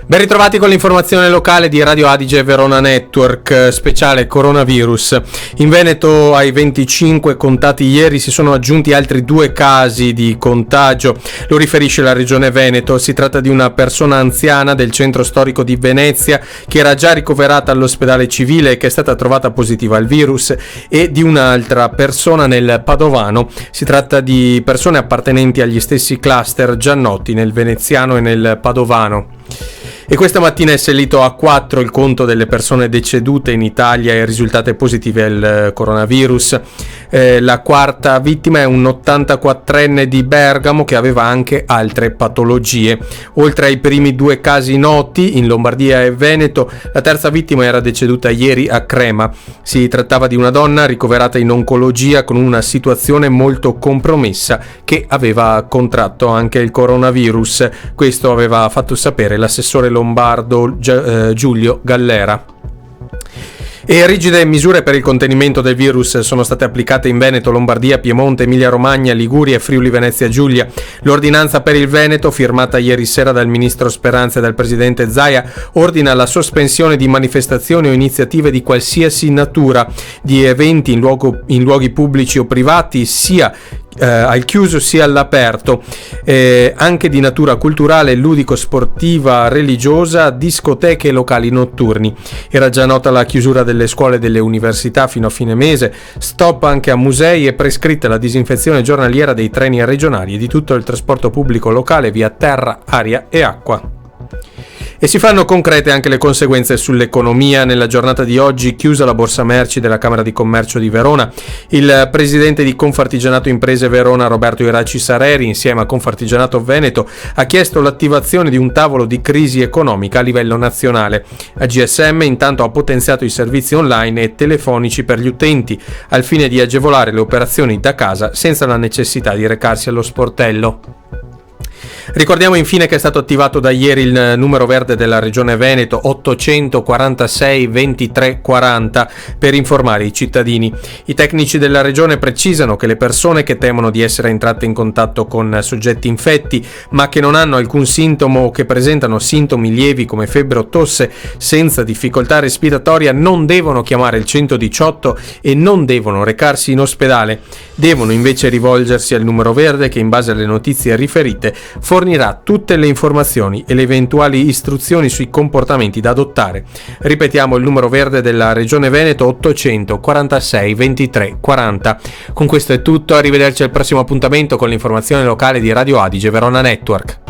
Ben ritrovati con l'informazione locale di Radio Adige Verona Network, speciale coronavirus. In Veneto ai 25 contati ieri si sono aggiunti altri 2 casi di contagio. Lo riferisce la Regione Veneto. Si tratta di una persona anziana del centro storico di Venezia che era già ricoverata all'ospedale civile e che è stata trovata positiva al virus, e di un'altra persona nel Padovano. Si tratta di persone appartenenti agli stessi cluster già noti nel veneziano e nel padovano. E questa mattina è salito a 4 il conto delle persone decedute in Italia e risultate positive al coronavirus. La quarta vittima è un 84enne di Bergamo che aveva anche altre patologie. Oltre ai primi 2 casi noti in Lombardia e Veneto, la terza vittima era deceduta ieri a Crema. Si trattava di una donna ricoverata in oncologia con una situazione molto compromessa che aveva contratto anche il coronavirus. Questo aveva fatto sapere l'assessore lombardo Giulio Gallera. E rigide misure per il contenimento del virus sono state applicate in Veneto, Lombardia, Piemonte, Emilia-Romagna, Liguria e Friuli-Venezia Giulia. L'ordinanza per il Veneto, firmata ieri sera dal ministro Speranza e dal presidente Zaia, ordina la sospensione di manifestazioni o iniziative di qualsiasi natura, di eventi in luoghi pubblici o privati, sia al chiuso sia all'aperto, anche di natura culturale, ludico-sportiva, religiosa, discoteche e locali notturni. Era già nota la chiusura delle scuole e delle università fino a fine mese, stop anche a musei e prescritta la disinfezione giornaliera dei treni regionali e di tutto il trasporto pubblico locale via terra, aria e acqua. E si fanno concrete anche le conseguenze sull'economia. Nella giornata di oggi, chiusa la borsa merci della Camera di Commercio di Verona, il presidente di Confartigianato Imprese Verona, Roberto Iraci Sareri, insieme a Confartigianato Veneto, ha chiesto l'attivazione di un tavolo di crisi economica a livello nazionale. AGSM intanto ha potenziato i servizi online e telefonici per gli utenti, al fine di agevolare le operazioni da casa senza la necessità di recarsi allo sportello. Ricordiamo infine che è stato attivato da ieri il numero verde della Regione Veneto 846 23 40 per informare i cittadini. I tecnici della Regione precisano che le persone che temono di essere entrate in contatto con soggetti infetti ma che non hanno alcun sintomo o che presentano sintomi lievi come febbre o tosse senza difficoltà respiratoria non devono chiamare il 118 e non devono recarsi in ospedale. Devono invece rivolgersi al numero verde che, in base alle notizie riferite, fornirà tutte le informazioni e le eventuali istruzioni sui comportamenti da adottare. Ripetiamo il numero verde della Regione Veneto 846 23 40. Con questo è tutto, arrivederci al prossimo appuntamento con l'informazione locale di Radio Adige Verona Network.